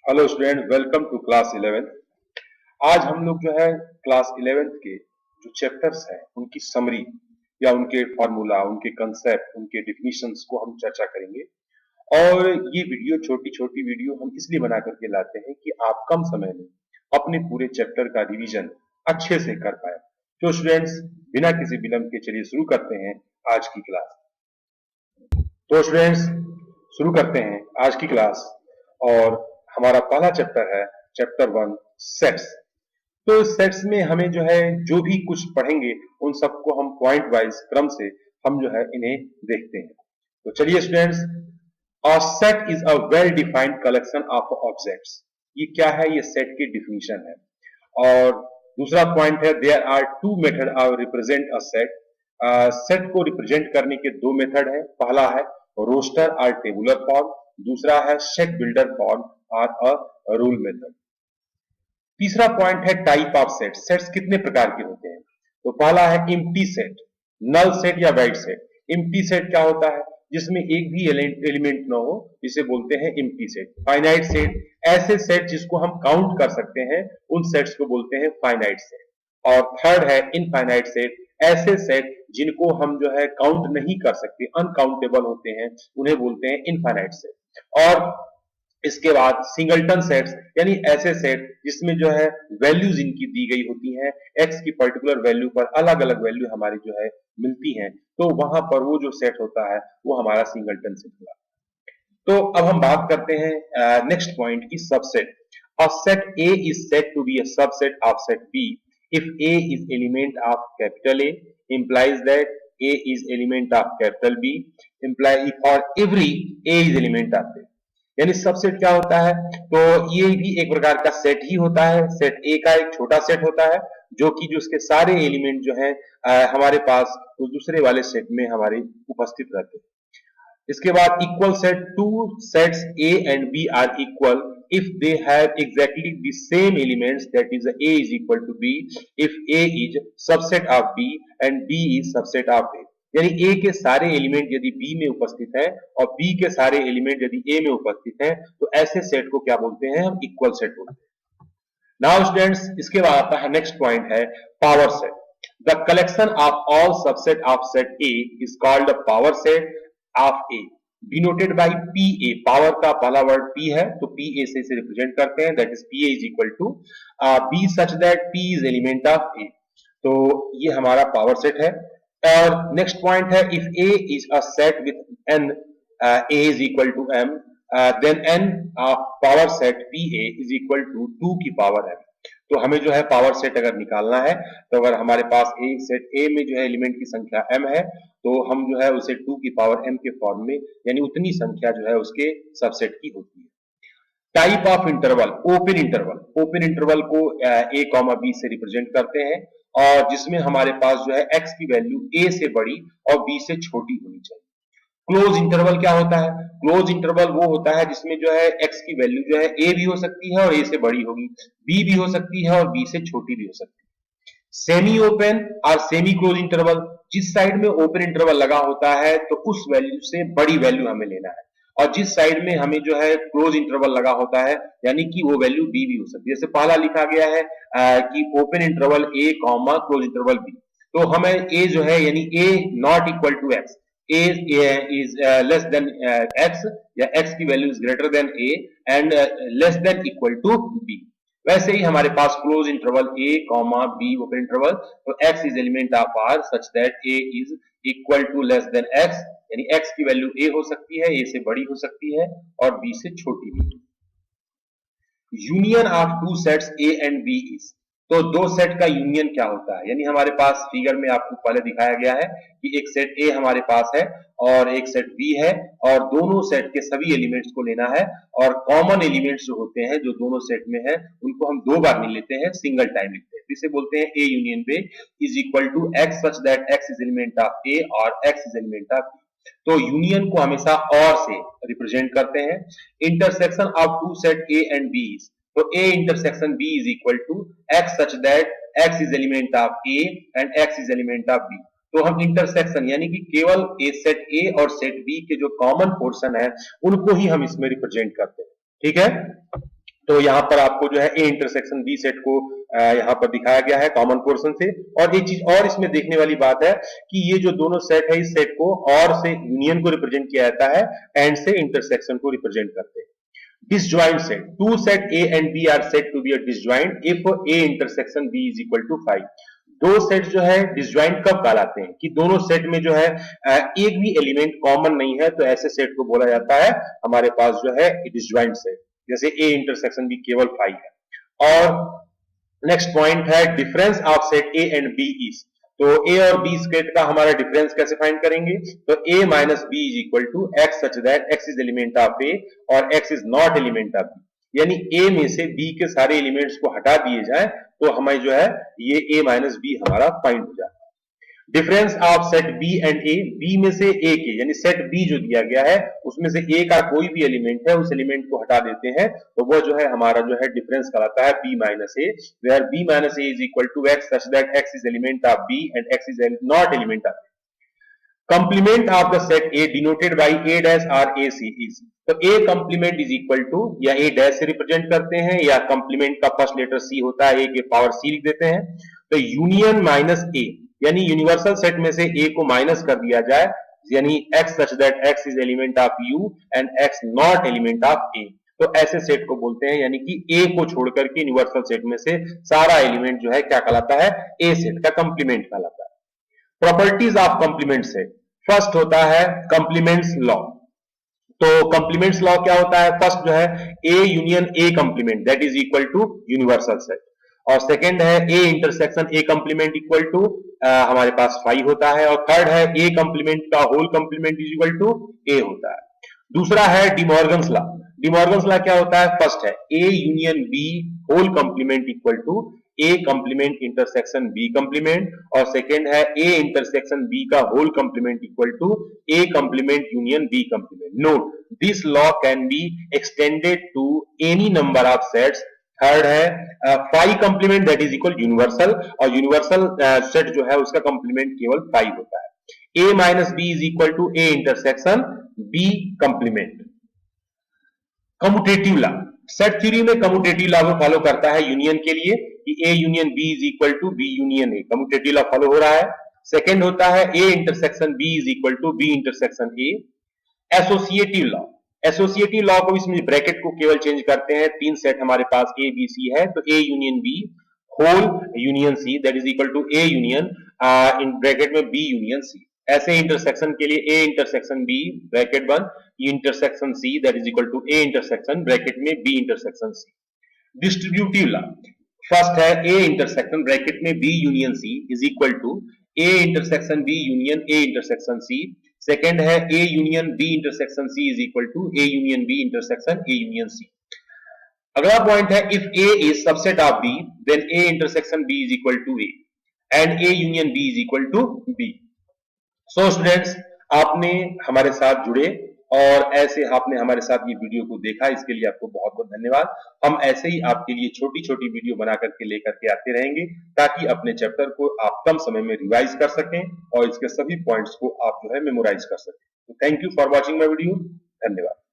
Hello student, welcome to class 11th। आज हम लोग जो है क्लास 11th के जो चैप्टर्स हैं उनकी समरी या उनके फॉर्मूला, उनके कंसेप्ट, उनके डिफिनीशंस को हम चर्चा करेंगे। और ये वीडियो छोटी छोटी वीडियो हम इसलिए बना करके लाते हैं कि आप कम समय में अपने पूरे चैप्टर का रिवीजन अच्छे से कर पाए। तो स्टूडेंट्स, बिना किसी विलंब के चलिए शुरू करते हैं आज की क्लास। तो स्टूडेंट्स, शुरू करते हैं आज की क्लास। और हमारा पहला चैप्टर है चैप्टर 1, सेट्स। तो सेट्स में हमें जो है जो भी कुछ पढ़ेंगे उन सबको हम पॉइंट वाइज क्रम से हम जो है इन्हें देखते हैं। तो चलिए students, a set is a well defined collection of objects. ये क्या है? ये सेट की डिफिनीशन है। और दूसरा पॉइंट है, there are two method of represent a set. Set को रिप्रेजेंट करने के दो मेथड है। पहला है रोस्टर और टेबुलर फॉर्म, दूसरा है सेट बिल्डर फॉर्म और अ रूल मेथड। तीसरा पॉइंट है टाइप ऑफ सेट। सेट्स कितने प्रकार के होते हैं? तो पहला है एम्प्टी सेट, नल सेट या वाइड सेट। एम्प्टी सेट क्या होता है? जिसमें एक भी एलिमेंट ना हो, जिसे बोलते हैं एम्प्टी सेट। फाइनाइट सेट, ऐसे सेट जिसको हम काउंट कर सकते हैं, उन सेट्स को बोलते हैं फाइनाइट सेट। और थर्ड है इनफाइनाइट सेट, ऐसे सेट जिनको हम जो है काउंट नहीं कर सकते, अनकाउंटेबल होते हैं, उन्हें बोलते हैं इनफाइनाइट सेट। और इसके बाद सिंगलटन सेट्स, यानी ऐसे सेट जिसमें जो है वैल्यूज इनकी दी गई होती हैं, एक्स की पर्टिकुलर वैल्यू पर अलग अलग वैल्यू हमारी जो है मिलती हैं, तो वहां पर वो जो सेट होता है वो हमारा सिंगलटन सेट होगा। तो अब हम बात करते हैं नेक्स्ट पॉइंट की, subset. A set A is said to be a subset of set B if A is element of capital A, implies that A is element of capital B, imply for every A is element of A। यानी subset क्या होता है? तो ये भी एक प्रकार का सेट ही होता है। सेट ए का एक छोटा सेट होता है जो कि जो उसके सारे एलिमेंट जो है हमारे पास उस दूसरे वाले सेट में हमारे उपस्थित रहते हैं। इसके बाद equal set, two sets A and B are equal if they have exactly the same elements, that is A is equal to B if A is subset of B and B is subset of A। यानी A के सारे element यदि B में उपस्थित है और B के सारे एलिमेंट यदि A में उपस्थित है, तो ऐसे सेट को क्या बोलते हैं? हम इक्वल सेट बोलते हैं। नाउ स्टूडेंट्स, इसके बाद आता है नेक्स्ट पॉइंट है power set. The collection of all subset of set A is called the power set of A, denoted by P A. Power का पहला वर्ड पी है, तो पी ए से इसे रिप्रेजेंट करते हैं, that is P A is equal to B such that P is element of A. तो ये हमारा पावर सेट है। और नेक्स्ट पॉइंट है, if A is a set with N, A is equal to M, then N power set P A is equal to 2 की power M. तो हमें जो है पावर सेट अगर निकालना है, तो अगर हमारे पास ए सेट ए में जो है एलिमेंट की संख्या m है, तो हम जो है उसे 2 की पावर m के फॉर्म में, यानी उतनी संख्या जो है उसके सबसेट की होती है। Type of interval, open interval. Open interval को a कॉमा बी से रिप्रेजेंट करते हैं, और जिसमें हमारे पास जो है x की वैल्यू a से बड़ी और b से छोटी होनी चाहिए। क्लोज इंटरवल क्या होता है? क्लोज इंटरवल वो होता है जिसमें जो है x की वैल्यू जो है a भी हो सकती है और a से बड़ी होगी, b भी हो सकती है और b से छोटी भी हो सकती है। सेमी ओपन और सेमी क्लोज इंटरवल, जिस साइड में ओपन इंटरवल लगा होता है तो उस वैल्यू से बड़ी वैल्यू हमें लेना है, और जिस साइड में हमें जो है क्लोज इंटरवल लगा होता है, यानी कि वो वैल्यू बी भी हो सकती है। जैसे पहला लिखा गया है कि open interval A comma close interval B, तो हमें ए जो है यानी A not equal to X, a is less than x, या x की value is greater than a and less than equal to b। वैसे ही हमारे पास close interval a comma b open interval, तो x is element of r such that a is equal to less than x, यानी x की value a हो सकती है, a से बड़ी हो सकती है और b से छोटी भी। Union of two sets a and b is, तो दो सेट का यूनियन क्या होता है? यानी हमारे पास फिगर में आपको पहले दिखाया गया है कि एक सेट ए हमारे पास है और एक सेट बी है, और दोनों सेट के सभी एलिमेंट्स को लेना है, और कॉमन एलिमेंट्स जो होते हैं जो दोनों सेट में है उनको हम दो बार नहीं लेते हैं, सिंगल टाइम लिखते हैं। इसे बोलते हैं A union B is equal to x such that x is element of A और x is element of B. तो यूनियन को हमेशा और से रिप्रेजेंट करते हैं। Intersection of two set A and B, तो A intersection B is equal to X such that X is element of A and X is element of B। तो हम इंटरसेक्शन यानी कि केवल ए सेट A और set B के जो common portion है उनको ही हम इसमें रिप्रेजेंट करते हैं। ठीक है, तो यहाँ पर आपको जो है ए इंटरसेक्शन बी सेट को यहाँ पर दिखाया गया है कॉमन पोर्शन से। और एक चीज और इसमें देखने वाली बात है कि ये जो दोनों सेट है, इस सेट को और से यूनियन को रिप्रेजेंट किया जाता है, एंड से इंटरसेक्शन को रिप्रेजेंट करते हैं। Disjoint set. Two set A and B are said to be a disjoint if A intersection B is equal to 5. दो सेट जो है डिसज्वाइंट कब कहलाते हैं कि दोनों सेट में जो है एक भी एलिमेंट कॉमन नहीं है, तो ऐसे सेट को बोला जाता है हमारे पास जो है डिसज्वाइंट सेट। जैसे A इंटरसेक्शन B केवल 5 है। और नेक्स्ट पॉइंट है difference of set A and B is. तो A और B सेट का हमारा डिफरेंस कैसे फाइंड करेंगे? तो A minus B is equal to x such that x is element of A और x is not element of B। यानी A में से B के सारे एलिमेंट्स को हटा दिए जाए तो हमें जो है ये A माइनस बी हमारा फाइंड हो जाता है। Difference of set B and A, B में से ए के यानी सेट बी जो दिया गया है उसमें से ए का कोई भी एलिमेंट है, उस एलिमेंट को हटा देते हैं तो वो जो है हमारा जो है डिफरेंस कहलाता है B minus A, where B minus A is equal to x such that x is element of B and x is not element of. Complement of the set A denoted by A dash or A C is. तो A complement is equal to या A dash से represent करते हैं या complement का first letter सी होता है, ए के पावर सी लिख देते हैं। तो यूनियन माइनस ए यानी यूनिवर्सल सेट में से ए को माइनस कर दिया जाए, यानी X such that x is element of U and X not element of A. तो ऐसे सेट को बोलते हैं, यानी कि ए को छोड़कर के यूनिवर्सल सेट में से सारा एलिमेंट जो है क्या कहलाता है? ए सेट का कंप्लीमेंट कहलाता है। Properties of complement set, first होता है कंप्लीमेंट्स लॉ। तो कंप्लीमेंट्स लॉ क्या होता है? फर्स्ट जो है A union A complement that is equal to universal set, और सेकंड है A intersection A complement equal to हमारे पास 5 होता है, और थर्ड है ए कंप्लीमेंट का whole complement is equal to A होता है। दूसरा है डिमॉर्गन्स लॉ। डिमॉर्गन्स लॉ क्या होता है? फर्स्ट है A union B whole complement equal to A complement intersection B complement, और सेकंड है ए इंटरसेक्शन बी का whole complement equal to A complement union B complement. Note this law can be extended to any number of sets. Third है 5 complement that is equal universal, और universal set जो है उसका complement केवल 5 होता है। A minus B is equal to A intersection B complement. Commutative law, set theory में commutative law को फॉलो करता है यूनियन के लिए कि A union B is equal to B union A, commutative law follow हो रहा है। सेकंड होता है A intersection B is equal to B intersection A. Associative law, associative law को इसमें ब्रैकेट को केवल चेंज करते हैं। 3 सेट हमारे पास ए बी सी है, तो A union B whole union C that is equal to A union in bracket में बी यूनियन सी। ऐसे इंटरसेक्शन के लिए A intersection B bracket 1 intersection C that is equal to A intersection bracket में B intersection C. Distributive law, first है A intersection bracket में B union C is equal to A intersection B union A intersection C. Second है A union B intersection C is equal to A union B intersection A union C. अगला point है if A is subset of B then A intersection B is equal to A and A union B is equal to B. So students, आपने हमारे साथ जुड़े और ऐसे आपने हमारे साथ ये वीडियो को देखा, इसके लिए आपको बहुत बहुत धन्यवाद। हम ऐसे ही आपके लिए छोटी छोटी वीडियो बना करके लेकर के आते रहेंगे ताकि अपने चैप्टर को आप कम समय में रिवाइज कर सकें और इसके सभी पॉइंट्स को आप जो है मेमोराइज कर सकें। तो thank you for watching my video, धन्यवाद।